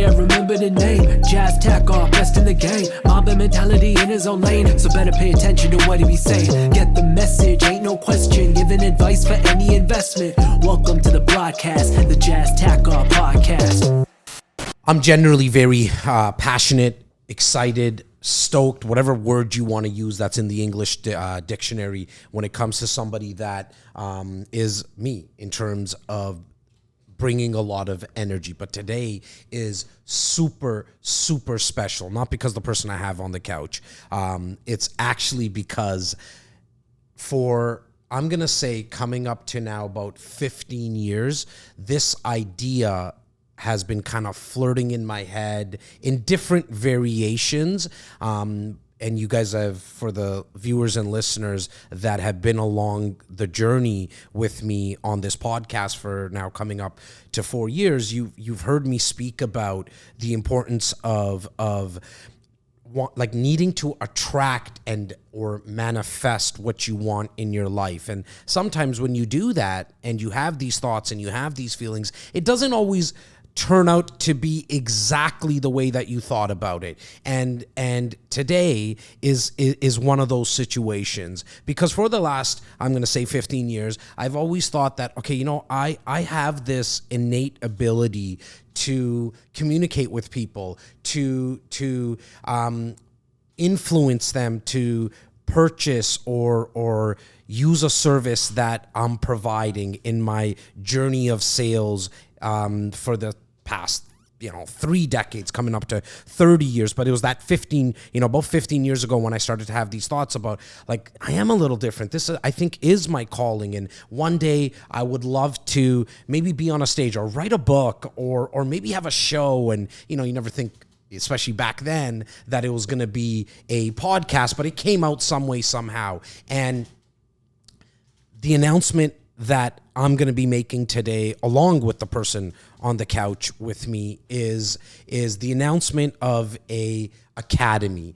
Yeah, remember the name, Jazz Takhar, best in the game. Mamba mentality in his own lane, so better pay attention to what he be saying. Get the message, ain't no question, giving advice for any investment. Welcome to the broadcast, the Jazz Takhar podcast. I'm generally very passionate, excited, stoked, whatever word you want to use that's in the English dictionary when it comes to somebody that is me in terms of bringing a lot of energy. But today is super, super special, not because the person I have on the couch. It's actually because I'm going to say coming up to now about 15 years, this idea has been kind of flirting in my head in different variations. And you guys have, for the viewers and listeners that have been along the journey with me on this podcast for now coming up to 4 years, you've heard me speak about the importance of like needing to attract and or manifest what you want in your life. And sometimes when you do that and you have these thoughts and you have these feelings, it doesn't always turn out to be exactly the way that you thought about it. And today is one of those situations, because for the last, I'm going to say 15 years, I've always thought that, okay, you know, I have this innate ability to communicate with people, to influence them to purchase or use a service that I'm providing in my journey of sales for the past 3 decades, coming up to 30 years. But it was that about 15 years ago when I started to have these thoughts about, like, I am a little different. This, I think, is my calling. And one day I would love to maybe be on a stage or write a book or maybe have a show. And, you never think, especially back then, that it was going to be a podcast, but it came out some way, somehow. And the announcement that I'm going to be making today, along with the person on the couch with me, is the announcement of an academy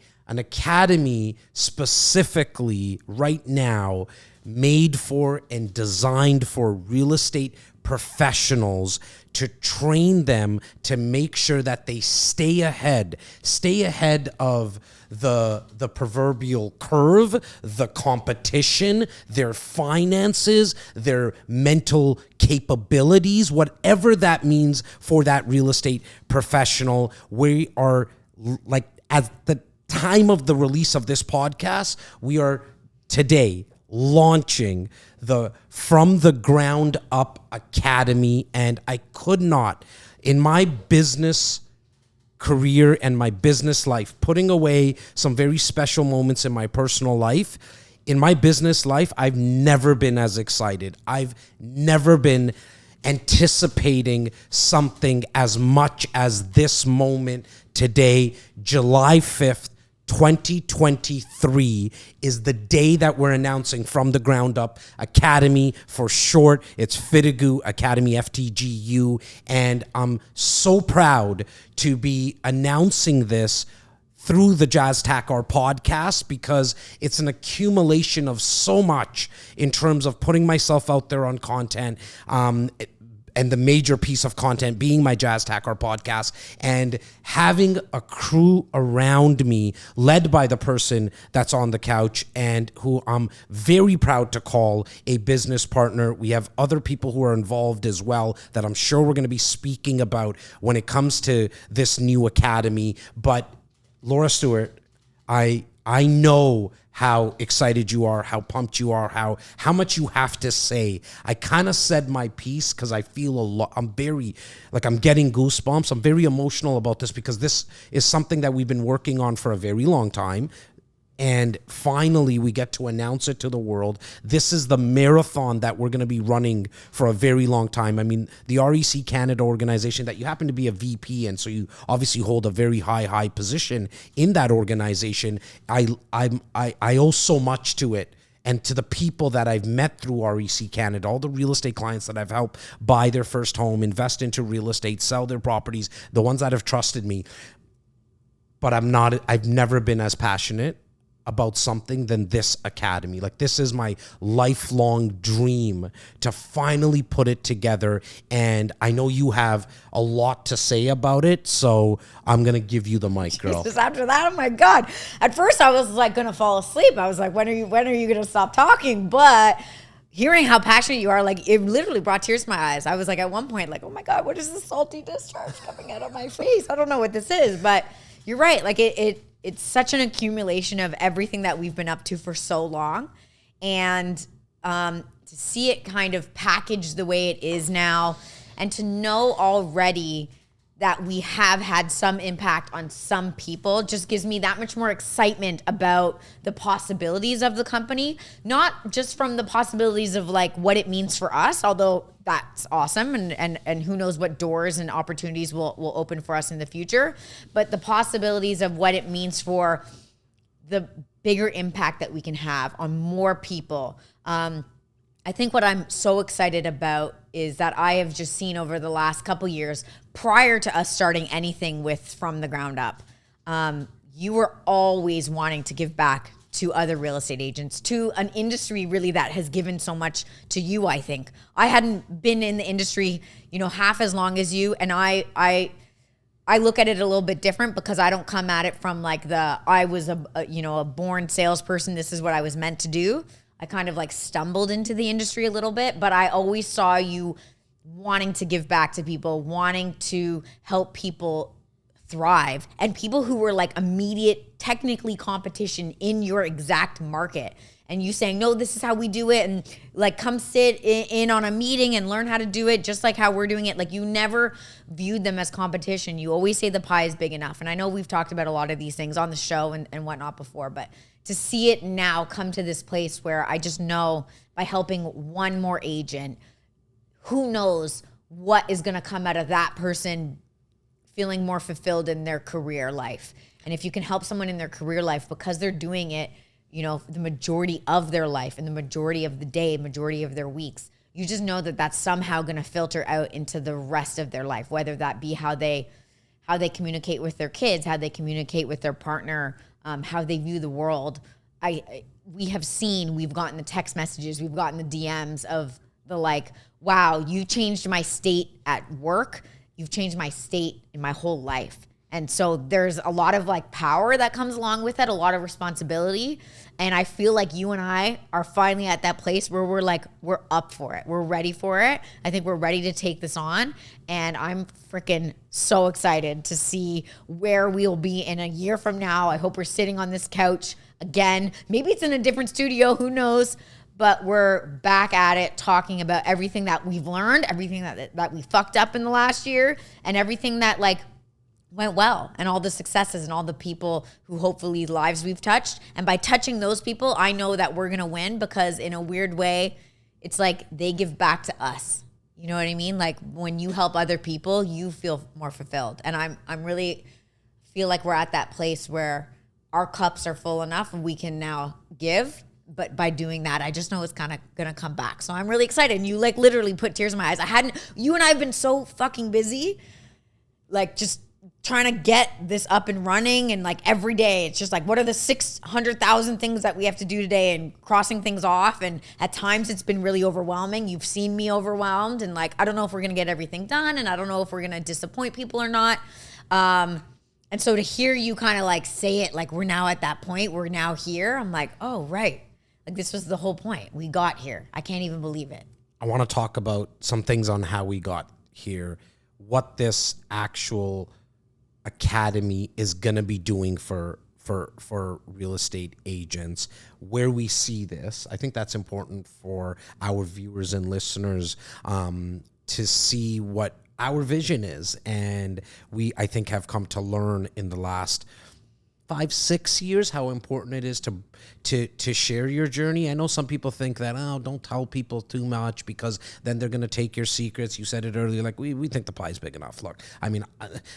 specifically right now made for and designed for real estate professionals, to train them to make sure that they stay ahead of the proverbial curve, the competition, their finances, their mental capabilities, whatever that means for that real estate professional. We are, like, at the time of the release of this podcast, we are today launching the From the Ground Up Academy. And I could not, in my business career and my business life, putting away some very special moments in my personal life, in my business life, I've never been as excited. I've never been anticipating something as much as this moment today. July 5th, 2023 is the day that we're announcing From the Ground Up Academy. For short, it's FTGU Academy, FTGU. And I'm so proud to be announcing this through the Jazz Takhar podcast, because it's an accumulation of so much in terms of putting myself out there on content, and the major piece of content being my Jazz Takhar podcast, and having a crew around me led by the person that's on the couch and who I'm very proud to call a business partner. We have other people who are involved as well that I'm sure we're going to be speaking about when it comes to this new academy. But Laura Stewart, I know how excited you are, how pumped you are, how much you have to say. I kind of said my piece because I feel a lot. I'm getting goosebumps. I'm very emotional about this because this is something that we've been working on for a very long time. And finally, we get to announce it to the world. This is the marathon that we're going to be running for a very long time. I mean, the REC Canada organization, that you happen to be a VP, and so you obviously hold a very high position in that organization. I owe so much to it, and to the people that I've met through REC Canada, all the real estate clients that I've helped buy their first home, invest into real estate, sell their properties, the ones that have trusted me. But I've never been as passionate about something than this academy. Like, this is my lifelong dream to finally put it together. And I know you have a lot to say about it, so I'm going to give you the mic, girl. Jesus, after that, oh my God. At first I was like going to fall asleep. I was like, when are you going to stop talking? But hearing how passionate you are, like, it literally brought tears to my eyes. I was like, at one point, like, oh my God, what is this salty discharge coming out of my face? I don't know what this is, but you're right. Like, it's such an accumulation of everything that we've been up to for so long. And to see it kind of packaged the way it is now, and to know already that we have had some impact on some people just gives me that much more excitement about the possibilities of the company, not just from the possibilities of like what it means for us, although that's awesome, and who knows what doors and opportunities will open for us in the future, but the possibilities of what it means for the bigger impact that we can have on more people. I think what I'm so excited about is that I have just seen over the last couple years, prior to us starting anything with From the Ground Up, you were always wanting to give back to other real estate agents, to an industry really that has given so much to you, I think. I hadn't been in the industry, half as long as you, and I look at it a little bit different because I don't come at it from like I was a born salesperson, this is what I was meant to do. I kind of like stumbled into the industry a little bit, but I always saw you wanting to give back to people, wanting to help people thrive, and people who were like immediate, technically competition in your exact market. And you saying, no, this is how we do it. And like, come sit in on a meeting and learn how to do it just like how we're doing it. Like, you never viewed them as competition. You always say the pie is big enough. And I know we've talked about a lot of these things on the show and whatnot before, but to see it now come to this place where I just know by helping one more agent, who knows what is going to come out of that person feeling more fulfilled in their career life. And if you can help someone in their career life because they're doing it, the majority of their life and the majority of the day, majority of their weeks, you just know that that's somehow going to filter out into the rest of their life, whether that be how they communicate with their kids, how they communicate with their partner, how they view the world. We've gotten the text messages, we've gotten the DMs of the like, wow, you changed my state at work. You've changed my state in my whole life. And so there's a lot of like power that comes along with it, a lot of responsibility. And I feel like you and I are finally at that place where we're up for it. We're ready for it. I think we're ready to take this on. And I'm freaking so excited to see where we'll be in a year from now. I hope we're sitting on this couch again. Maybe it's in a different studio, who knows? But we're back at it, talking about everything that we've learned, everything that we fucked up in the last year, and everything that like went well, and all the successes and all the people who hopefully lives we've touched. And by touching those people, I know that we're going to win, because in a weird way, it's like they give back to us. You know what I mean? Like, when you help other people, you feel more fulfilled. And I'm really feel like we're at that place where our cups are full enough and we can now give. But by doing that, I just know it's kind of going to come back. So I'm really excited. And you like literally put tears in my eyes. You and I have been so fucking busy, like just trying to get this up and running. And like every day, it's just like, what are the 600,000 things that we have to do today, and crossing things off. And at times it's been really overwhelming. You've seen me overwhelmed, and like, I don't know if we're going to get everything done, and I don't know if we're going to disappoint people or not. And so to hear you kind of like say it, like we're now at that point, we're now here. I'm like, oh, right. Like, this was the whole point. We got here. I can't even believe it. I want to talk about some things on how we got here, what this actual academy is going to be doing for real estate agents, where we see this. I think that's important for our viewers and listeners to see what our vision is. And I think, have come to learn in the last 5-6 years how important it is to share your journey. I know some people think that, don't tell people too much because then they're going to take your secrets. You said it earlier, like we think the pie's big enough. Look, I mean,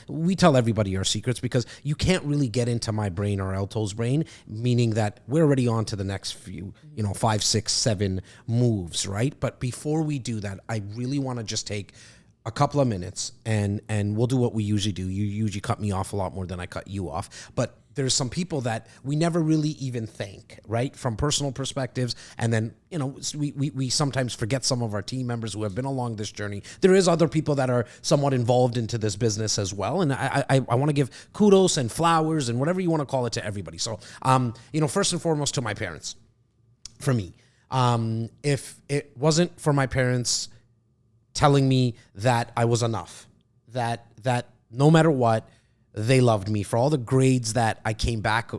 we tell everybody our secrets because you can't really get into my brain or Alto's brain, meaning that we're already on to the next few, 5, 6, 7 moves, right? But before we do that, I really want to just take a couple of minutes, and we'll do what we usually do. You usually cut me off a lot more than I cut you off, but there's some people that we never really even thank, right? From personal perspectives. And then, we sometimes forget some of our team members who have been along this journey. There is other people that are somewhat involved into this business as well. And I want to give kudos and flowers and whatever you want to call it to everybody. So, first and foremost to my parents, for me, if it wasn't for my parents telling me that I was enough, that no matter what, they loved me, for all the grades that I came back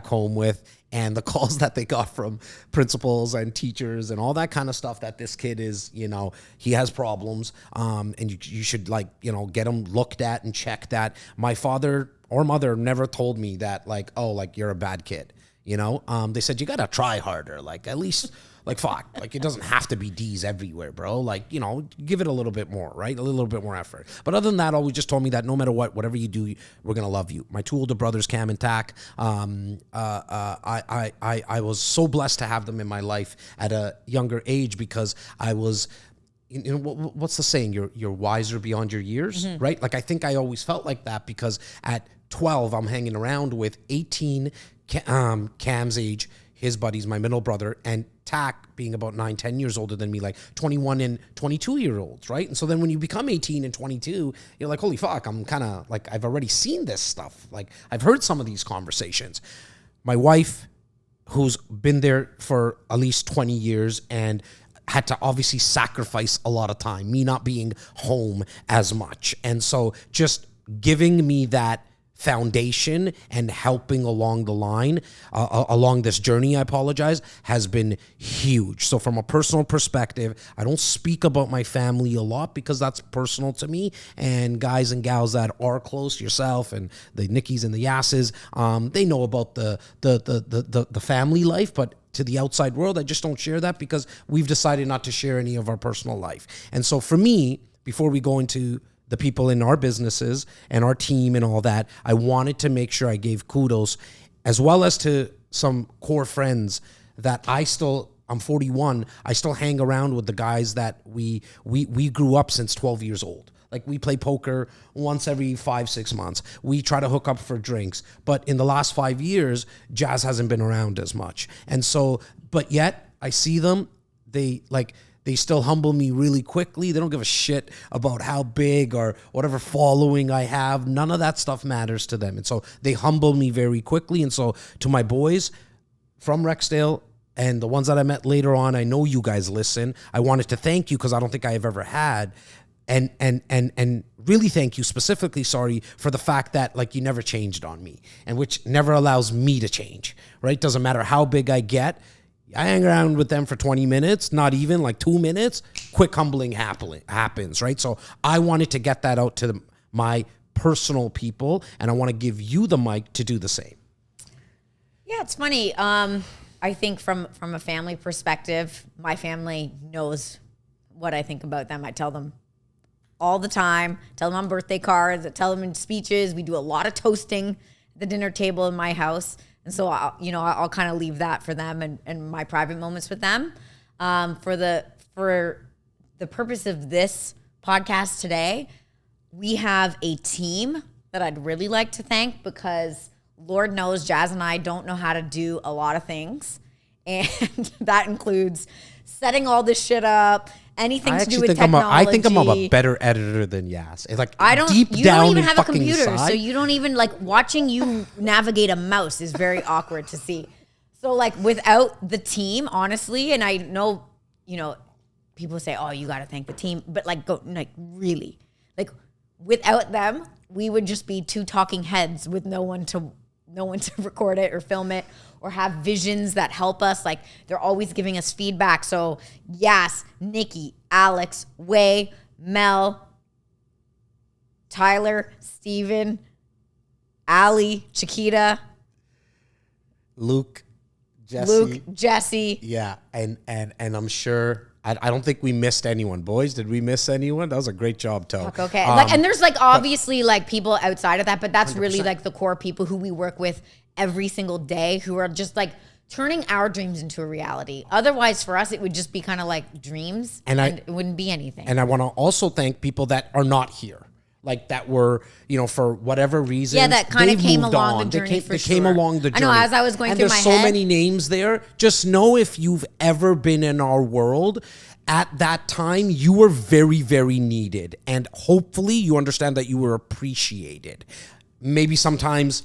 home with, and the calls that they got from principals and teachers and all that kind of stuff, that this kid is, he has problems, and you should get him looked at and checked at. My father or mother never told me that you're a bad kid. They said you got to try harder, at least fuck, it doesn't have to be D's everywhere, bro. Give it a little bit more, right? A little bit more effort. But other than that, always just told me that no matter what, whatever you do, we're going to love you. My two older brothers, Cam and Tak, I was so blessed to have them in my life at a younger age, because I was, what's the saying? You're wiser beyond your years, right? I think I always felt like that, because at 12, I'm hanging around with 18, Cam's age, his buddies, my middle brother, and Tak being about 9-10 years older than me, 21 and 22-year-olds, right? And so then when you become 18 and 22, you're like, holy fuck, I'm kind of I've already seen this stuff. I've heard some of these conversations. My wife, who's been there for at least 20 years and had to obviously sacrifice a lot of time, me not being home as much. And so just giving me that foundation and helping along the line, along this journey, has been huge. So from a personal perspective, I don't speak about my family a lot because that's personal to me. And guys and gals that are close, yourself and the Nickies and the Yasses, they know about the family life, but to the outside world, I just don't share that because we've decided not to share any of our personal life. And so for me, before we go into the people in our businesses and our team and all that, I wanted to make sure I gave kudos, as well as to some core friends that I'm 41, I still hang around with the guys that we grew up since 12 years old. We play poker once every 5-6 months. We try to hook up for drinks. But in the last 5 years, Jazz hasn't been around as much. And so, but yet I see them, they still humble me really quickly. They don't give a shit about how big or whatever following I have. None of that stuff matters to them. And so they humble me very quickly. And so to my boys from Rexdale and the ones that I met later on, I know you guys listen. I wanted to thank you because I don't think I have ever had. And really thank you specifically, sorry, for the fact that you never changed on me, and which never allows me to change, right? Doesn't matter how big I get. I hang around with them for 20 minutes, not even 2 minutes, quick humbling happens, right? So I wanted to get that out to my personal people, and I want to give you the mic to do the same. Yeah, it's funny. I think from a family perspective, my family knows what I think about them. I tell them all the time, tell them on birthday cards, I tell them in speeches. We do a lot of toasting at the dinner table in my house. And so, I'll kind of leave that for them and my private moments with them. For the purpose of this podcast today, we have a team that I'd really like to thank, because Lord knows Jazz and I don't know how to do a lot of things. And that includes setting all this shit up, anything to do with technology. I think I'm a better editor than Yas. It's you don't even have a computer, so you don't even watching you navigate a mouse is very awkward to see. So without the team, honestly, and I know, people say, oh, you got to thank the team, but really, without them, we would just be two talking heads with no one to record it or film it or have visions that help us. They're always giving us feedback. So Yas, Nikki, Alex, Way, Mel, Tyler, Steven, Ali, Chiquita, Luke, Jesse. Yeah. And I'm sure, I don't think we missed anyone. Boys, did we miss anyone? That was a great job, Toe. Okay. And there's obviously people outside of that, but that's 100%. Really the core people who we work with every single day, who are just turning our dreams into a reality. Otherwise, for us, it would just be kind of like dreams, and it wouldn't be anything. And I want to also thank people that are not here. Like that were, for whatever reason. Yeah, that kind of came along the journey They came along the journey. I know, as I was going through my head. And there's so many names there. Just know if you've ever been in our world, at that time, you were very, very needed. And hopefully you understand that you were appreciated. Maybe sometimes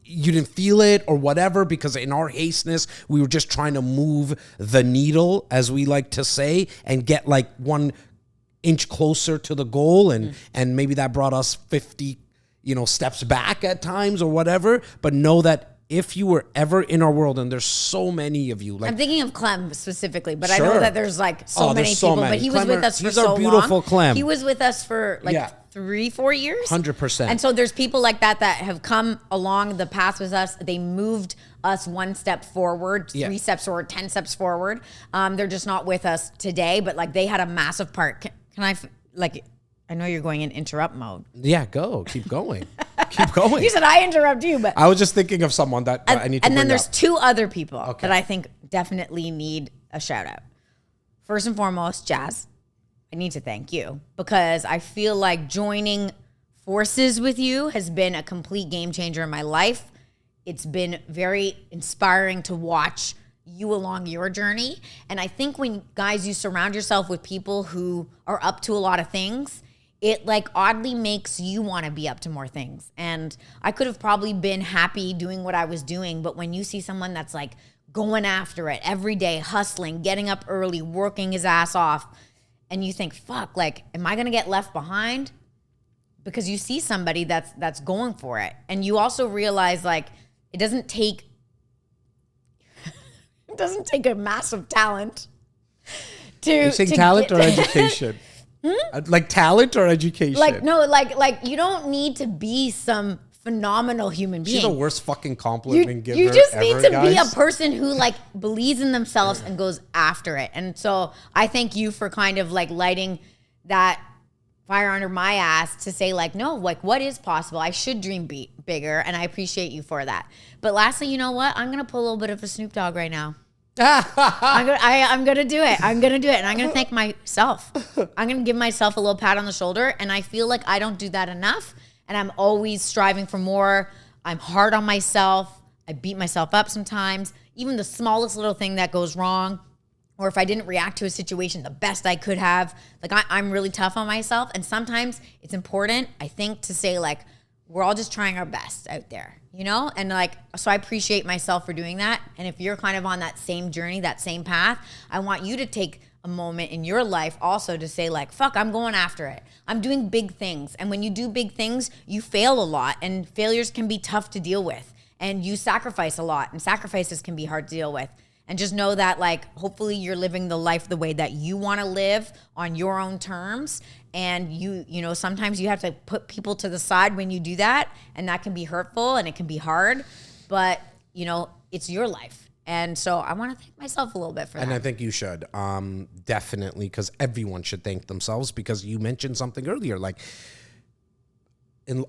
you didn't feel it or whatever, because in our hasteness, we were just trying to move the needle, as we like to say, and get like 1 inch closer to the goal, and maybe that brought us 50 steps back at times or whatever. But know that if you were ever in our world, and there's so many of you, like I'm thinking of Clem specifically, but Sure. I know that there's like so many there's so people. many. But he was Clem, with us for he's so our beautiful long. Clem. He was with us for like 3-4 years. 100%. And so there's people like that have come along the path with us. They moved us 1 step forward, 3 steps forward, 10 steps forward. They're just not with us today, but like they had a massive part. Can I I know you're going in interrupt mode. Yeah, go. Keep going. Keep going. You said I interrupt you, but I was just thinking of someone that I need to And then bring there's up. 2 other people that I think definitely need a shout out. First and foremost, Jazz, I need to thank you, because I feel like joining forces with you has been a complete game changer in my life. It's been very inspiring to watch you along your journey. And I think when guys, you surround yourself with people who are up to a lot of things, it like oddly makes you want to be up to more things. And I could have probably been happy doing what I was doing, but when you see someone that's like going after it every day, hustling, getting up early, working his ass off, and you think, fuck, like, am I gonna get left behind? Because you see somebody that's going for it. And you also realize like it doesn't take a massive talent to. You're saying talent or education? Like talent or education? Like no, like you don't need to be some phenomenal human being. She's the worst fucking compliment giver. You just need to guys. be a person who like believes in themselves and goes after it. And so I thank you for kind of like lighting that fire under my ass to say like, no, like what is possible? I should dream bigger, and I appreciate you for that. But lastly, you know what? I'm gonna pull a little bit of a Snoop Dogg right now. I'm gonna do it. I'm gonna do it, and I'm gonna thank myself. I'm gonna give myself a little pat on the shoulder, and I feel like I don't do that enough, and I'm always striving for more. I'm hard on myself. I beat myself up sometimes. Even the smallest little thing that goes wrong, or if I didn't react to a situation the best I could have, like I'm really tough on myself. And sometimes it's important, I think, to say like, we're all just trying our best out there, And like, so I appreciate myself for doing that. And if you're kind of on that same journey, that same path, I want you to take a moment in your life also to say like, fuck, I'm going after it. I'm doing big things. And when you do big things, you fail a lot, and failures can be tough to deal with. And you sacrifice a lot, and sacrifices can be hard to deal with. And just know that like, hopefully you're living the life the way that you want to live on your own terms. And you sometimes you have to put people to the side when you do that. And that can be hurtful and it can be hard, but it's your life. And so I want to thank myself a little bit for that. And I think you should, definitely, because everyone should thank themselves, because you mentioned something earlier, like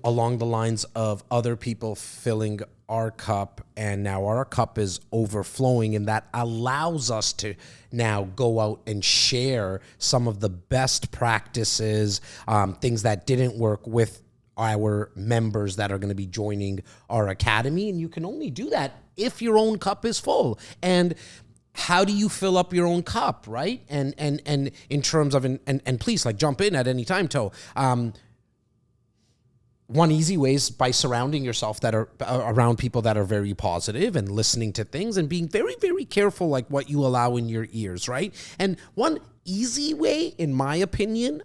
along the lines of other people filling our cup, and now our cup is overflowing, and that allows us to now go out and share some of the best practices, things that didn't work with our members that are going to be joining our academy. And you can only do that if your own cup is full. And how do you fill up your own cup, right? And in terms of, and please like jump in at any time, Toe. One easy way is by surrounding yourself that are around people that are very positive and listening to things and being very, very careful like what you allow in your ears, right? And one easy way, in my opinion,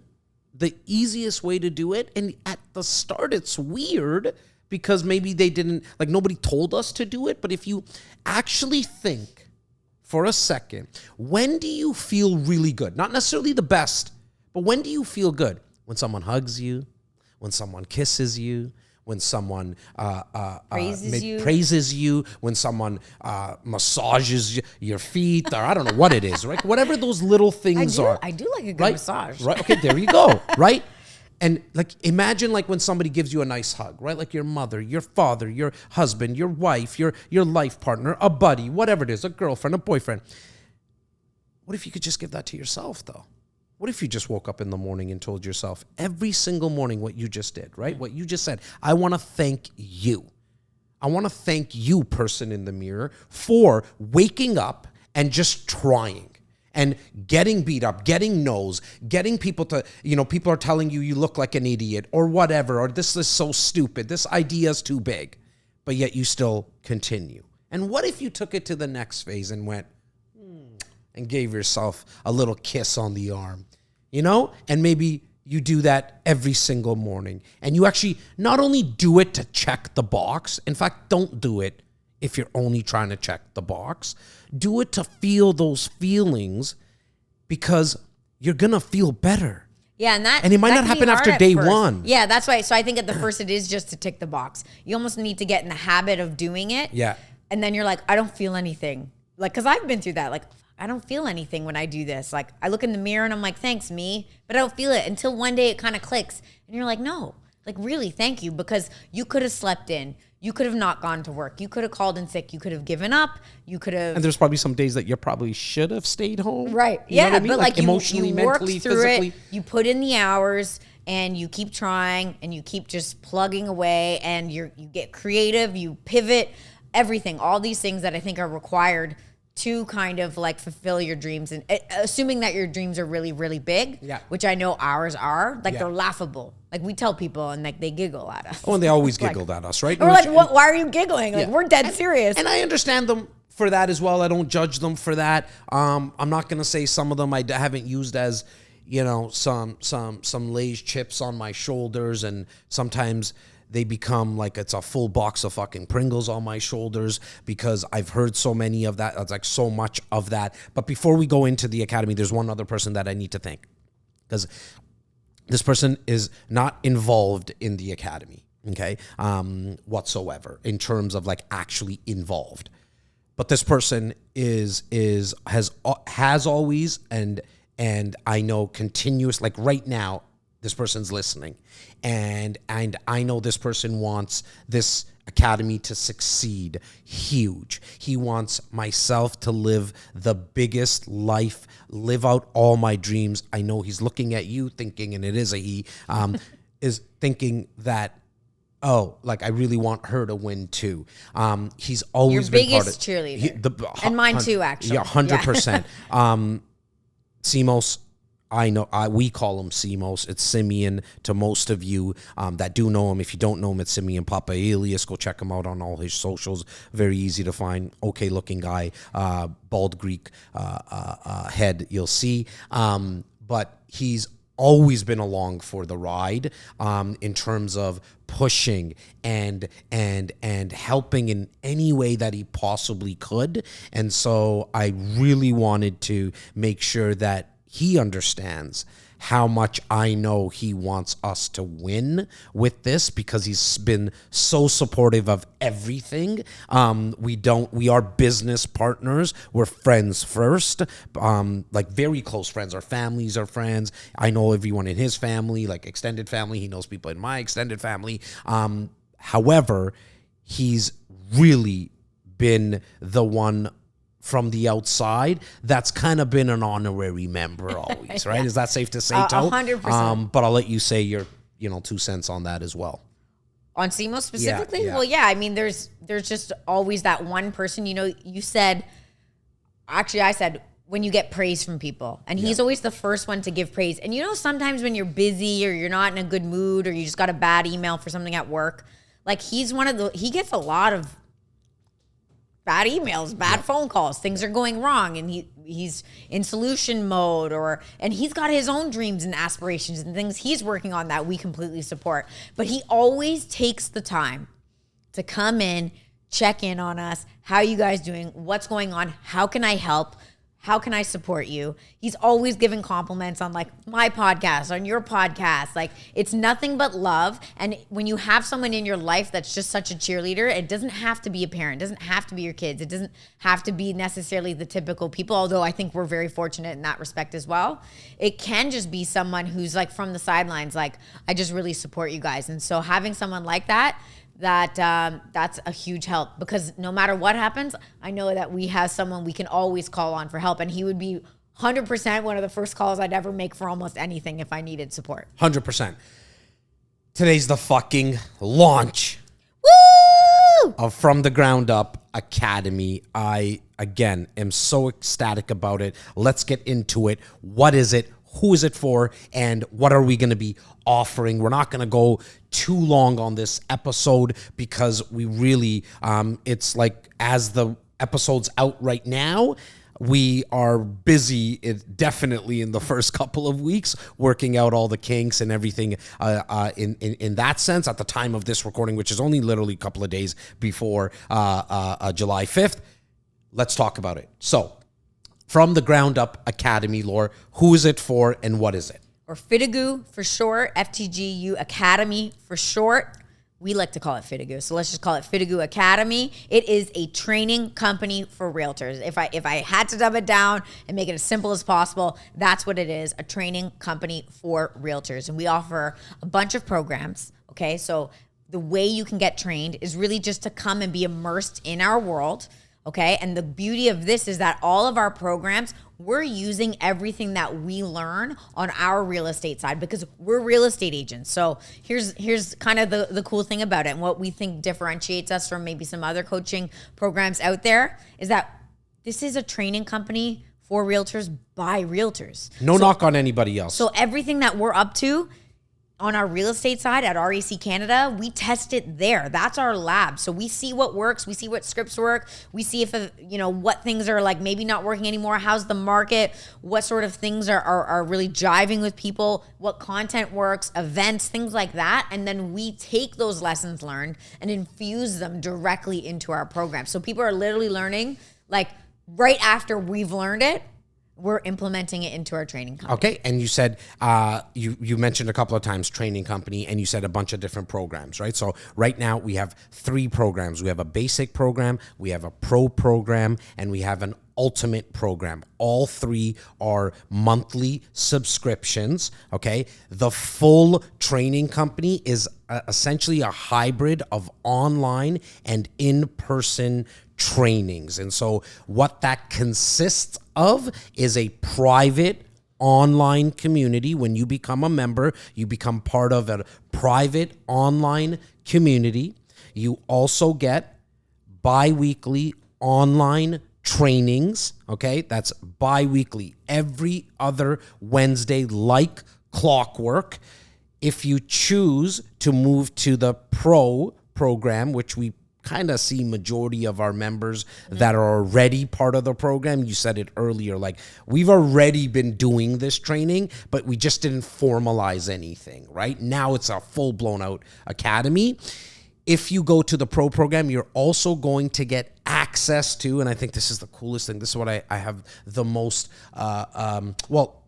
the easiest way to do it, and at the start it's weird because maybe they didn't, like nobody told us to do it, but if you actually think for a second, when do you feel really good? Not necessarily the best, but when do you feel good? When someone hugs you, when someone kisses you, when someone praises you, when someone massages your feet, or I don't know what it is, right? Whatever those little things are. I do like a good massage. Right. Okay, there you go. Right. And like, imagine like when somebody gives you a nice hug, right? Like your mother, your father, your husband, your wife, your life partner, a buddy, whatever it is, a girlfriend, a boyfriend. What if you could just give that to yourself though? What if you just woke up in the morning and told yourself every single morning what you just did, right? What you just said, I want to thank you. I want to thank you, person in the mirror, for waking up and just trying. And getting beat up, getting no's, getting people to, people are telling you you look like an idiot or whatever, or this is so stupid, this idea is too big, but yet you still continue. And what if you took it to the next phase and went, and gave yourself a little kiss on the arm, and maybe you do that every single morning. And you actually not only do it to check the box, in fact, don't do it if you're only trying to check the box. Do it to feel those feelings because you're going to feel better. Yeah, and it might not happen after day one. Yeah, that's why. So I think at the first it is just to tick the box. You almost need to get in the habit of doing it. Yeah. And then you're like, I don't feel anything. Like, because I've been through that. Like, I don't feel anything when I do this. Like, I look in the mirror and I'm like, thanks, me. But I don't feel it until one day it kind of clicks. And you're like, no, like, really, thank you. Because you could have slept in. You could have not gone to work. You could have called in sick. You could have given up. You could have. And there's probably some days that you probably should have stayed home. Right. You know what I mean? But like emotionally, you mentally, worked through physically. it. You put in the hours and you keep trying and you keep just plugging away and you get creative. You pivot, everything. All these things that I think are required to kind of like fulfill your dreams, and assuming that your dreams are really, really big, which I know ours are, like they're laughable. Like we tell people and like they giggle at us. Oh, and they always giggled at us, right? We're like, what, why are you giggling? Like we're dead serious. And I understand them for that as well. I don't judge them for that. I'm not going to say some of them I haven't used as, some Lay's chips on my shoulders, and sometimes they become like it's a full box of fucking Pringles on my shoulders because I've heard so many of that. It's like so much of that. But before we go into the academy, there's one other person that I need to thank, because this person is not involved in the academy, okay, whatsoever in terms of like actually involved. But this person has always and I know continuous, like right now, this person's listening, and I know this person wants this academy to succeed huge. He wants myself to live the biggest life, live out all my dreams. I know he's looking at you thinking, and it is a he, is thinking that, oh, like I really want her to win too. He's always your been part of biggest cheerleader, and mine too, actually. Yeah, 100%. Simos, I know we call him Simos. It's Simeon to most of you that do know him. If you don't know him, it's Simeon Papa Elias. Go check him out on all his socials. Very easy to find. Okay looking guy, bald Greek head. You'll see. But he's always been along for the ride in terms of pushing and helping in any way that he possibly could. And so I really wanted to make sure that he understands how much I know he wants us to win with this, because he's been so supportive of everything. We are business partners. We're friends first, like very close friends. Our families are friends. I know everyone in his family, like extended family. He knows people in my extended family. However, he's really been the one from the outside that's kind of been an honorary member always, right? Is that safe to say, Toe? 100%. But I'll let you say your 2 cents on that as well. On SEMO specifically? Yeah. Well, yeah, I mean, there's just always that one person, you said, actually I said, when you get praise from people, and he's always the first one to give praise. And sometimes when you're busy or you're not in a good mood or you just got a bad email for something at work, like he gets a lot of bad emails, bad phone calls, things are going wrong, and he's in solution mode, and he's got his own dreams and aspirations and things he's working on that we completely support. But he always takes the time to come in, check in on us. How are you guys doing? What's going on? How can I help? how can I support you? He's always giving compliments on like my podcast, on your podcast. Like it's nothing but love. And when you have someone in your life that's just such a cheerleader, it doesn't have to be a parent, it doesn't have to be your kids, it doesn't have to be necessarily the typical people, although I think we're very fortunate in that respect as well. It can just be someone who's like from the sidelines, like I just really support you guys. And so having someone like that, that's a huge help, because no matter what happens, I know that we have someone we can always call on for help, and he would be 100% one of the first calls I'd ever make for almost anything if I needed support. 100%. Today's the fucking launch of From the Ground Up Academy. I, again, am so ecstatic about it. Let's get into it. What is it? Who is it for? And what are we going to be offering? We're not going to go too long on this episode because we really, it's like as the episode's out right now, we are busy, definitely in the first couple of weeks, working out all the kinks and everything in that sense at the time of this recording, which is only literally a couple of days before July 5th. Let's talk about it. So, From the Ground Up Academy, Laura, who is it for and what is it? Or FTGU for short, FTGU Academy for short. We like to call it FTGU, so let's just call it FTGU Academy. It is a training company for realtors. If I had to dumb it down and make it as simple as possible, that's what it is, a training company for realtors. And we offer a bunch of programs, okay? So the way you can get trained is really just to come and be immersed in our world, okay? And the beauty of this is that all of our programs, we're using everything that we learn on our real estate side because we're real estate agents. So here's kind of the cool thing about it, and what we think differentiates us from maybe some other coaching programs out there is that this is a training company for realtors by realtors. No knock on anybody else. So everything that we're up to on our real estate side at REC Canada, we test it there. That's our lab. So we see what works. We see what scripts work. We see if, what things are like maybe not working anymore. How's the market? What sort of things are really jiving with people? What content works, events, things like that. And then we take those lessons learned and infuse them directly into our program. So people are literally learning like right after we've learned it, we're implementing it into our training company. Okay, and you said, you mentioned a couple of times training company, and you said a bunch of different programs, right? So right now we have 3 programs. We have a basic program, we have a pro program, and we have an ultimate program. All 3 are monthly subscriptions, okay? The full training company is essentially a hybrid of online and in-person trainings. And so what that consists of is a private online community. When you become a member, you become part of a private online community. You also get bi-weekly online trainings, okay? That's bi-weekly, every other Wednesday, like clockwork. If you choose to move to the pro program, which we kind of see majority of our members that are already part of the program. You said it earlier, like we've already been doing this training, but we just didn't formalize anything, right? Now it's a full-blown out academy. If you go to the pro program, you're also going to get access to, and I think this is the coolest thing. This is what I have the most,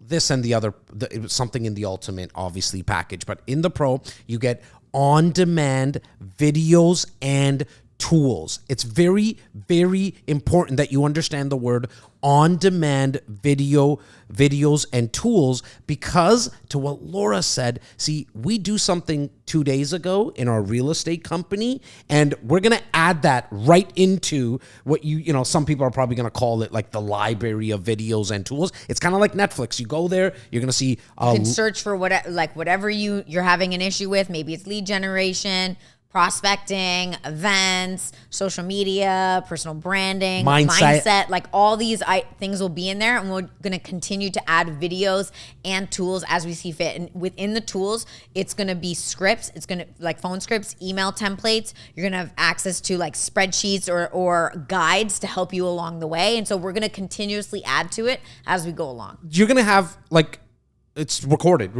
this and the other, it was something in the ultimate, obviously, package. But in the pro, you get on-demand videos and tools. It's very, very important that you understand the word on-demand videos and tools, because to what Laura said, see, we do something 2 days ago in our real estate company, and we're going to add that right into what some people are probably going to call it like the library of videos and tools. It's kind of like Netflix. You go there, you're going to see you can search for whatever you're having an issue with. Maybe it's lead generation, prospecting, events, social media, personal branding, mindset, like all these things will be in there, and we're going to continue to add videos and tools as we see fit. And within the tools, it's going to be scripts. It's going to like phone scripts, email templates. You're going to have access to like spreadsheets or guides to help you along the way. And so we're going to continuously add to it as we go along. You're going to have like, it's recorded.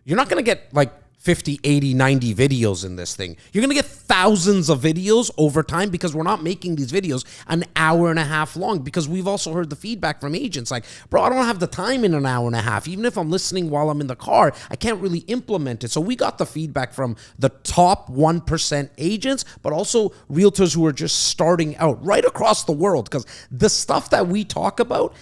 You're not going to get like 50, 80, 90 videos in this thing. You're going to get thousands of videos over time because we're not making these videos an hour and a half long, because we've also heard the feedback from agents like, bro, I don't have the time in an hour and a half. Even if I'm listening while I'm in the car, I can't really implement it. So we got the feedback from the top 1% agents, but also realtors who are just starting out right across the world, because the stuff that we talk about,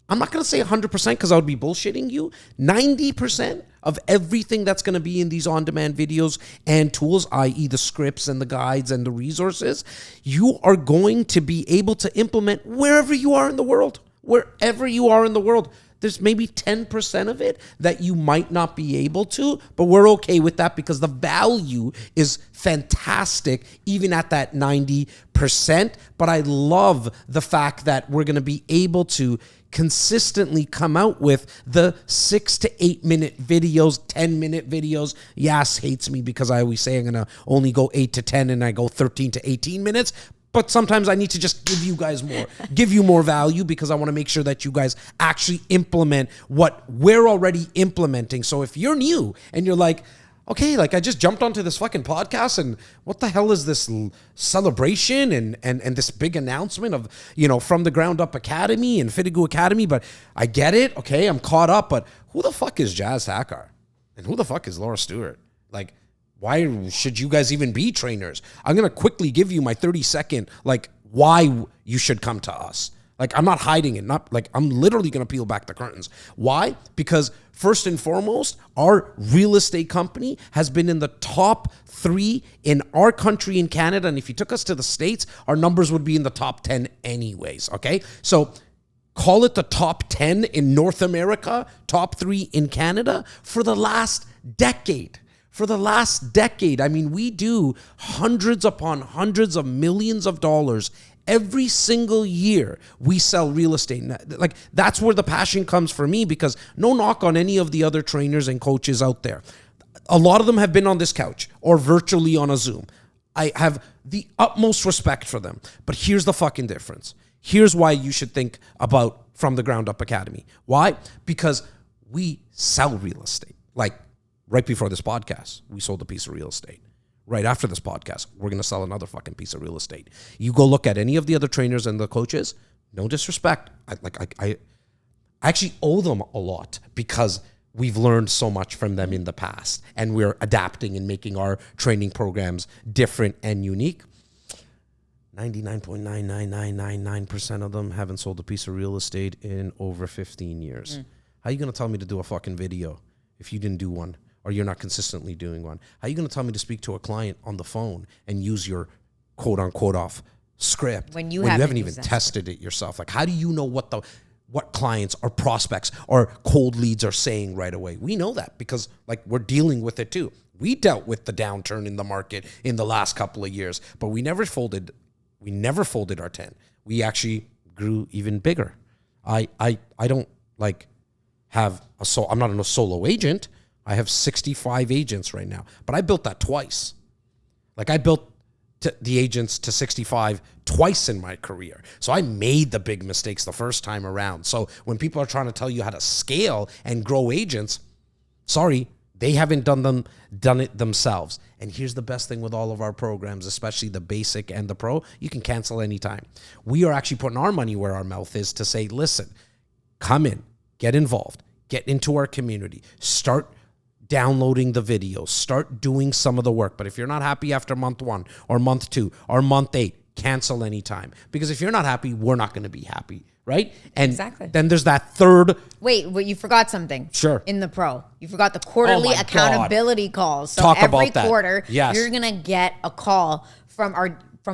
I'm not going to say 100% because I would be bullshitting you. 90% of everything that's going to be in these on-demand videos and tools, i.e. the scripts and the guides and the resources, you are going to be able to implement wherever you are in the world. Wherever you are in the world. There's maybe 10% of it that you might not be able to, but we're okay with that because the value is fantastic, even at that 90%. But I love the fact that we're going to be able to consistently come out with the 6 to 8 minute videos, 10-minute videos. Yas hates me because I always say I'm going to only go 8 to 10 and I go 13 to 18 minutes. But sometimes I need to just give you guys more, give you more value, because I want to make sure that you guys actually implement what we're already implementing. So if you're new and you're like, okay, like I just jumped onto this fucking podcast and what the hell is this celebration and this big announcement of, from the Ground Up Academy and FTGU Academy, but I get it. Okay, I'm caught up, but who the fuck is Jazz Takhar? And who the fuck is Laura Stewart? Like, why should you guys even be trainers? I'm going to quickly give you my 30-second, why you should come to us. I'm not hiding it. I'm literally going to peel back the curtains. Why? Because first and foremost, our real estate company has been in the top 3 in our country in Canada. And if you took us to the States, our numbers would be in the top 10 anyways. Okay. So call it the top 10 in North America, top 3 in Canada for the last decade. For the last decade, I mean, we do hundreds upon hundreds of millions of dollars every single year. We sell real estate. That's where the passion comes for me, because no knock on any of the other trainers and coaches out there. A lot of them have been on this couch or virtually on a Zoom. I have the utmost respect for them. But here's the fucking difference. Here's why you should think about From the Ground Up Academy. Why? Because we sell real estate. Right before this podcast, we sold a piece of real estate. Right after this podcast, we're going to sell another fucking piece of real estate. You go look at any of the other trainers and the coaches, no disrespect. I actually owe them a lot because we've learned so much from them in the past, and we're adapting and making our training programs different and unique. 99.99999% of them haven't sold a piece of real estate in over 15 years. How are you going to tell me to do a fucking video if you didn't do one? Or you're not consistently doing one? How are you going to tell me to speak to a client on the phone and use your quote unquote off script when you haven't even tested it yourself? How do you know what clients or prospects or cold leads are saying right away? We know that because we're dealing with it too. We dealt with the downturn in the market in the last couple of years, but we never folded our tent. We actually grew even bigger. I don't have I'm not a solo agent. I have 65 agents right now, but I built that twice. I built the agents to 65 twice in my career. So I made the big mistakes the first time around. So when people are trying to tell you how to scale and grow agents, sorry, they haven't done it themselves. And here's the best thing with all of our programs, especially the basic and the pro, you can cancel anytime. We are actually putting our money where our mouth is to say, listen, come in, get involved, get into our community, start downloading the videos, start doing some of the work. But if you're not happy after month 1 or month 2 or month 8, cancel anytime. Because if you're not happy, we're not going to be happy, right? And exactly. Then there's that third. Wait, you forgot something. Sure. In the pro, you forgot the quarterly accountability calls. So Talk every about that. quarter, Yes. You're going to get a call from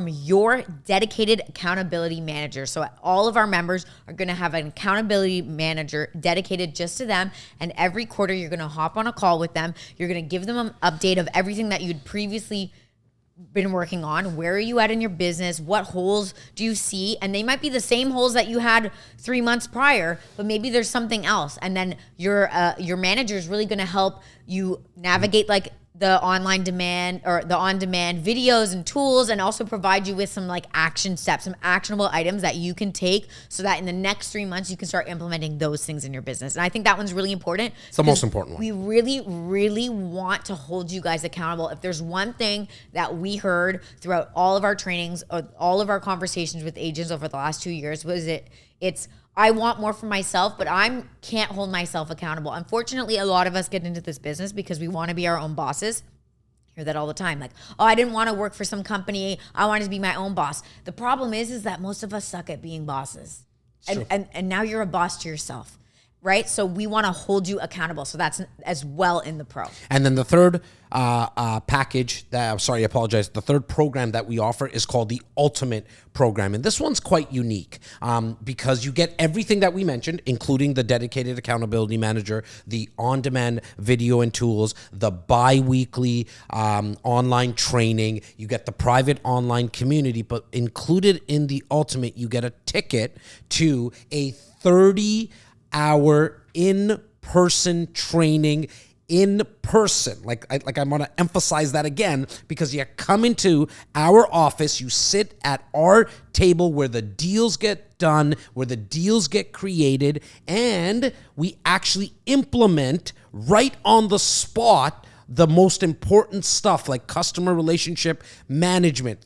your dedicated accountability manager. So all of our members are going to have an accountability manager dedicated just to them. And every quarter, you're going to hop on a call with them. You're going to give them an update of everything that you'd previously been working on. Where are you at in your business? What holes do you see? And they might be the same holes that you had 3 months prior, but maybe there's something else. And then your manager is really going to help you navigate the online demand or the on-demand videos and tools, and also provide you with some like action steps, some actionable items that you can take so that in the next 3 months you can start implementing those things in your business. And I think that one's really important. It's the most important one. We really, really want to hold you guys accountable. If there's one thing that we heard throughout all of our trainings, or all of our conversations with agents over the last 2 years, it's I want more for myself, but I can't hold myself accountable. Unfortunately, a lot of us get into this business because we want to be our own bosses. I hear that all the time. Like, oh, I didn't want to work for some company. I wanted to be my own boss. The problem is that most of us suck at being bosses. And now you're a boss to yourself, right? So we want to hold you accountable. So that's as well in the pro. And then the third the third program that we offer is called the Ultimate Program. And this one's quite unique because you get everything that we mentioned, including the dedicated accountability manager, the on-demand video and tools, the bi-weekly online training. You get the private online community, but included in the Ultimate, you get a ticket to a 30-hour in-person training in person. Like I want to emphasize that again, because you come into our office, you sit at our table where the deals get done, where the deals get created, and we actually implement right on the spot the most important stuff like customer relationship management.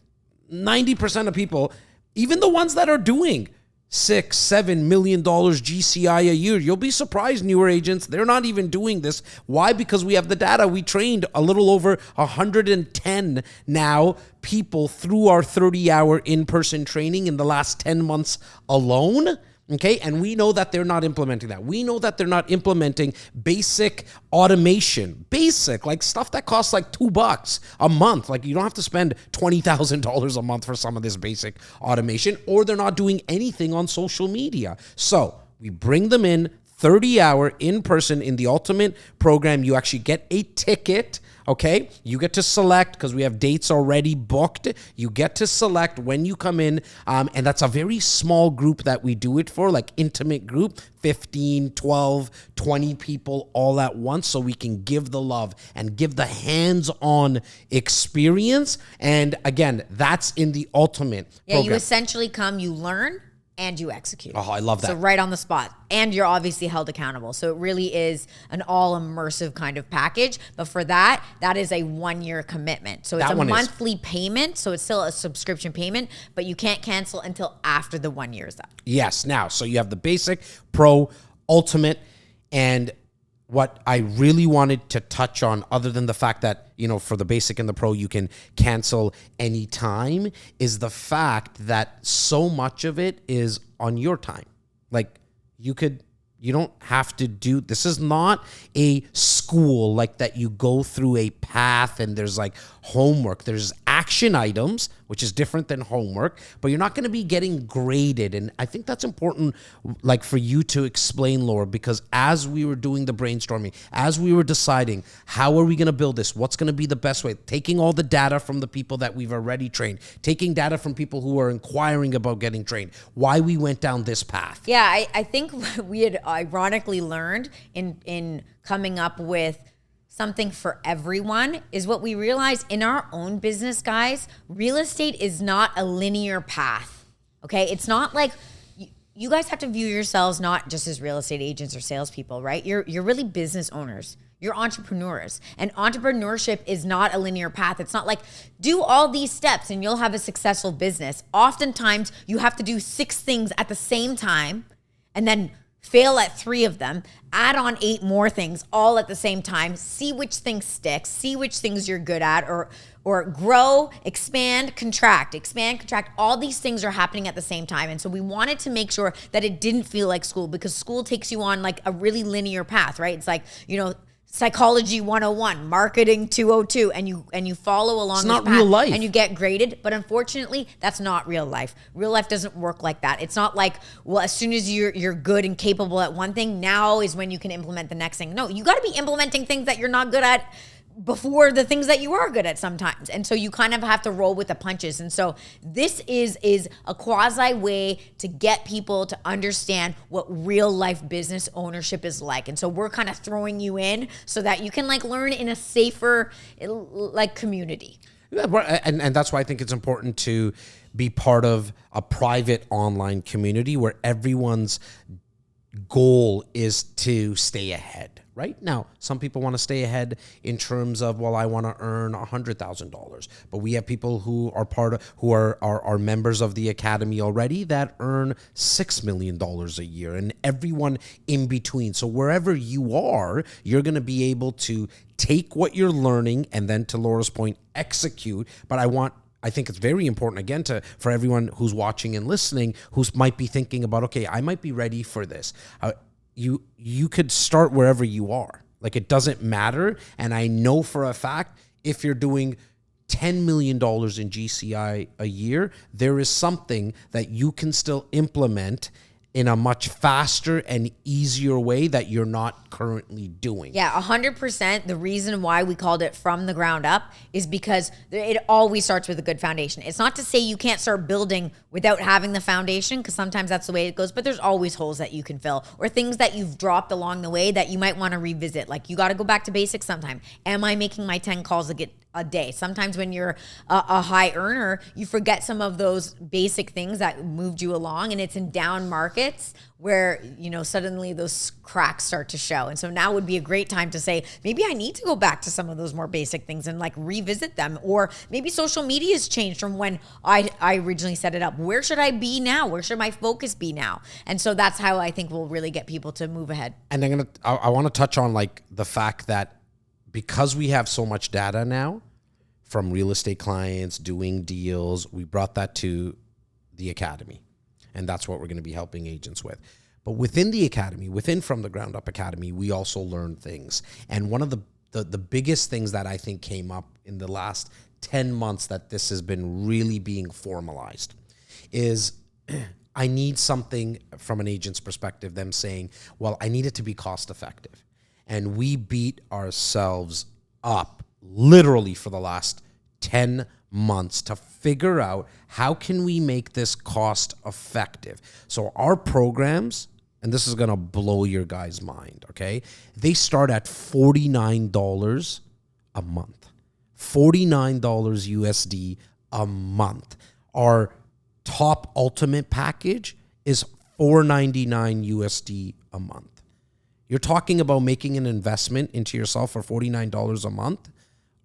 90% of people, even the ones that are doing $6-7 million GCI a year. You'll be surprised, newer agents, they're not even doing this. Why? Because we have the data. We trained a little over 110 now people through our 30-hour in-person training in the last 10 months alone. Okay, and we know that they're not implementing that. We know that they're not implementing basic automation, like stuff that costs like $2 a month. Like you don't have to spend $20,000 a month for some of this basic automation, or they're not doing anything on social media. So we bring them in 30-hour in person in the Ultimate Program. You actually get a ticket. Okay, you get to select because we have dates already booked. You get to select when you come in, and that's a very small group that we do it for, like intimate group, 15, 12, 20 people all at once, so we can give the love and give the hands-on experience. And again, that's in the Ultimate Program. You essentially come, you learn, and you execute. Oh, I love that. So right on the spot. And you're obviously held accountable. So it really is an all immersive kind of package. But for that is a 1-year commitment. So it's a monthly payment. So it's still a subscription payment, but you can't cancel until after the 1 year is up. Yes. Now, so you have the basic, pro, ultimate, and what I really wanted to touch on, other than the fact that, for the basic and the pro, you can cancel anytime, is the fact that so much of it is on your time. Like you don't have to do, this is not a school like that you go through a path and there's like homework. There's action items, which is different than homework, but you're not going to be getting graded. And I think that's important, like for you to explain, Laura, because as we were doing the brainstorming, as we were deciding how are we going to build this, what's going to be the best way, taking all the data from the people that we've already trained, taking data from people who are inquiring about getting trained, why we went down this path. Yeah, I think we had ironically learned in coming up with something for everyone is what we realized in our own business, guys. Real estate is not a linear path. Okay, it's not like you guys have to view yourselves not just as real estate agents or salespeople, right? You're really business owners. You're entrepreneurs, and entrepreneurship is not a linear path. It's not like do all these steps and you'll have a successful business. Oftentimes you have to do 6 things at the same time and then fail at 3 of them, add on 8 more things all at the same time, see which things stick, see which things you're good at, or grow, expand, contract. All these things are happening at the same time. And so we wanted to make sure that it didn't feel like school, because school takes you on like a really linear path, right? It's like, psychology 101, marketing 202, and you follow along. It's this not path real life. and you get graded. But unfortunately, that's not real life. Real life doesn't work like that. It's not like, well, as soon as you're good and capable at one thing, now is when you can implement the next thing. No, you got to be implementing things that you're not good at before the things that you are good at sometimes. And so you kind of have to roll with the punches. And so this is a quasi way to get people to understand what real life business ownership is like. And so we're kind of throwing you in so that you can like learn in a safer like community. Yeah, and that's why I think it's important to be part of a private online community where everyone's goal is to stay ahead. Right now, some people want to stay ahead in terms of, well, I want to earn $100,000, but we have people who are members of the academy already that earn $6 million a year, and everyone in between. So wherever you are, you're going to be able to take what you're learning and then, to Laura's point, execute. But I think it's very important, again, for everyone who's watching and listening, who might be thinking about, okay, I might be ready for this. You could start wherever you are. Like, it doesn't matter. And I know for a fact, if you're doing $10 million in GCI a year, there is something that you can still implement in a much faster and easier way that you're not currently doing. Yeah, 100%. The reason why we called it From the Ground Up is because it always starts with a good foundation. It's not to say you can't start building without having the foundation, because sometimes that's the way it goes, but there's always holes that you can fill or things that you've dropped along the way that you might want to revisit. Like, you got to go back to basics sometime. Am I making my 10 calls a day? Sometimes when you're a high earner, you forget some of those basic things that moved you along, and it's in down markets where, suddenly those cracks start to show. And so now would be a great time to say, maybe I need to go back to some of those more basic things and like revisit them. Or maybe social media has changed from when I originally set it up. Where should I be now? Where should my focus be now? And so that's how I think we'll really get people to move ahead. And I want to touch on like the fact that because we have so much data now from real estate clients doing deals, we brought that to the academy. And that's what we're going to be helping agents with. But within the academy, within From the Ground Up Academy, we also learn things. And one of the biggest things that I think came up in the last 10 months that this has been really being formalized is I need something from an agent's perspective, them saying, well, I need it to be cost effective. And we beat ourselves up literally for the last 10 months to figure out how can we make this cost effective. So our programs, and this is going to blow your guys' mind, okay? They start at $49 a month. $49 USD a month. Our top ultimate package is $499 USD a month. You're talking about making an investment into yourself for $49 a month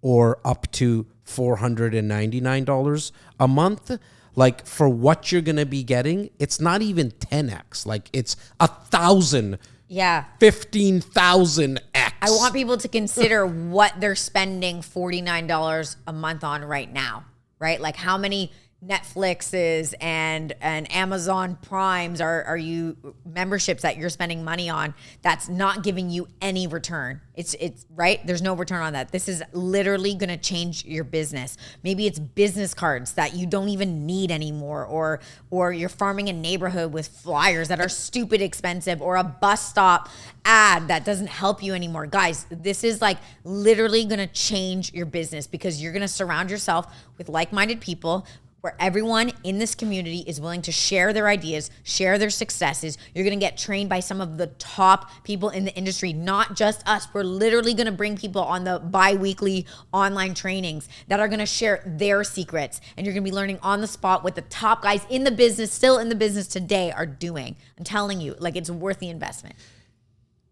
or up to $499 a month. Like, for what you're going to be getting, it's not even 10x. Like, it's 1,000. Yeah. 15,000x. I want people to consider what they're spending $49 a month on right now, right? Like, how many Netflixes and Amazon Primes are you memberships that you're spending money on that's not giving you any return? It's right. There's no return on that. This is literally going to change your business. Maybe it's business cards that you don't even need anymore, or you're farming a neighborhood with flyers that are stupid expensive, or a bus stop ad that doesn't help you anymore. Guys, this is like literally going to change your business because you're going to surround yourself with like-minded people where everyone in this community is willing to share their ideas, share their successes. You're going to get trained by some of the top people in the industry, not just us. We're literally going to bring people on the bi-weekly online trainings that are going to share their secrets. And you're going to be learning on the spot what the top guys in the business, still in the business today, are doing. I'm telling you, like, it's worth the investment.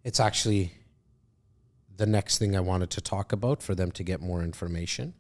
It's actually the next thing I wanted to talk about for them to get more information.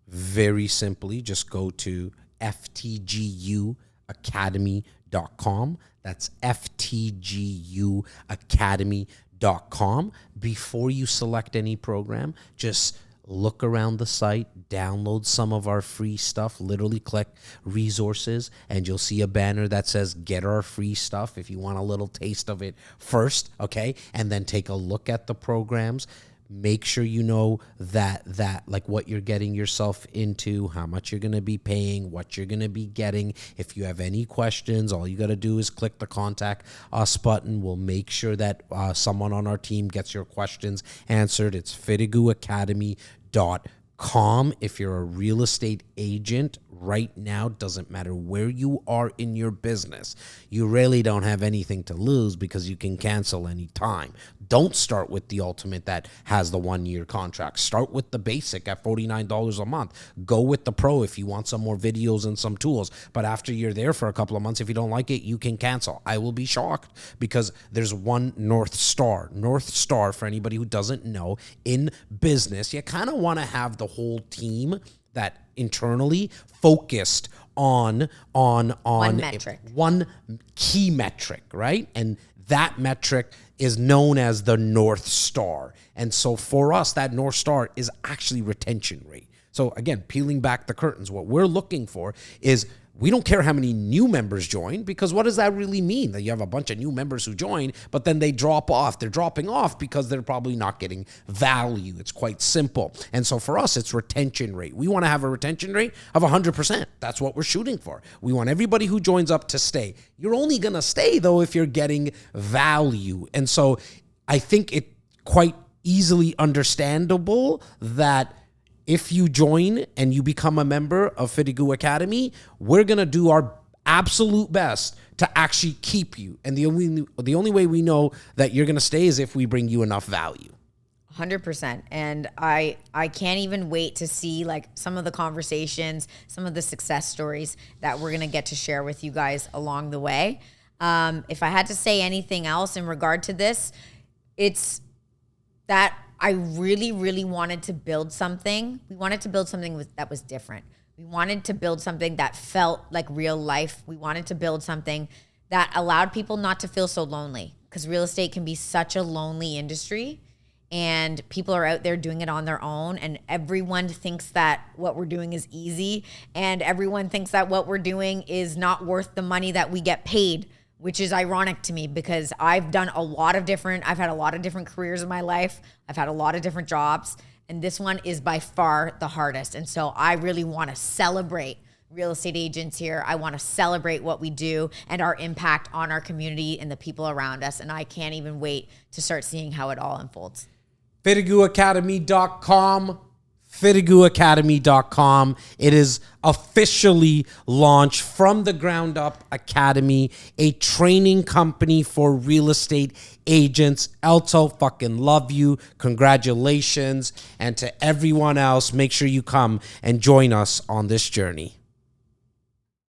Very simply, just go to FTGUacademy.com. That's FTGUacademy.com. Before you select any program, just look around the site, download some of our free stuff, literally click resources, and you'll see a banner that says get our free stuff if you want a little taste of it first, okay? And then take a look at the programs. Make sure you know that like what you're getting yourself into, how much you're going to be paying, what you're going to be getting. If you have any questions, all you got to do is click the contact us button. We'll make sure that someone on our team gets your questions answered. It's FTGUacademy.com. FTGU.com. If you're a real estate agent right now, doesn't matter where you are in your business, you really don't have anything to lose because you can cancel anytime. Don't start with the ultimate that has the 1-year contract. Start with the basic at $49 a month. Go with the pro if you want some more videos and some tools. But after you're there for a couple of months, if you don't like it, you can cancel. I will be shocked because there's one North Star. North Star, for anybody who doesn't know, in business, you kind of want to have the whole team that internally focused on One metric. one key metric, right? And that metric is known as the North Star. And so for us, that North Star is actually retention rate. So again, peeling back the curtains, what we're looking for is we don't care how many new members join, because what does that really mean? That you have a bunch of new members who join, but then they drop off. They're dropping off because they're probably not getting value. It's quite simple. And so for us, it's retention rate. We want to have a retention rate of 100%. That's what we're shooting for. We want everybody who joins up to stay. You're only going to stay, though, if you're getting value. And so I think it quite easily understandable that if you join and you become a member of FTGU Academy, we're going to do our absolute best to actually keep you. And the only way we know that you're going to stay is if we bring you enough value. 100%. And I can't even wait to see like some of the conversations, some of the success stories that we're going to get to share with you guys along the way. If I had to say anything else in regard to this, it's that I really, really wanted to build something. We wanted to build something that was different. We wanted to build something that felt like real life. We wanted to build something that allowed people not to feel so lonely, because real estate can be such a lonely industry and people are out there doing it on their own, and everyone thinks that what we're doing is easy, and everyone thinks that what we're doing is not worth the money that we get paid, which is ironic to me because I've had a lot of different careers in my life. I've had a lot of different jobs, and this one is by far the hardest. And so I really want to celebrate real estate agents here. I want to celebrate what we do and our impact on our community and the people around us. And I can't even wait to start seeing how it all unfolds. FTGUacademy.com. FTGUacademy.com. It is officially launched from the ground up academy, a training company for real estate agents. Elto, fucking love you. Congratulations. And to everyone else, make sure you come and join us on this journey.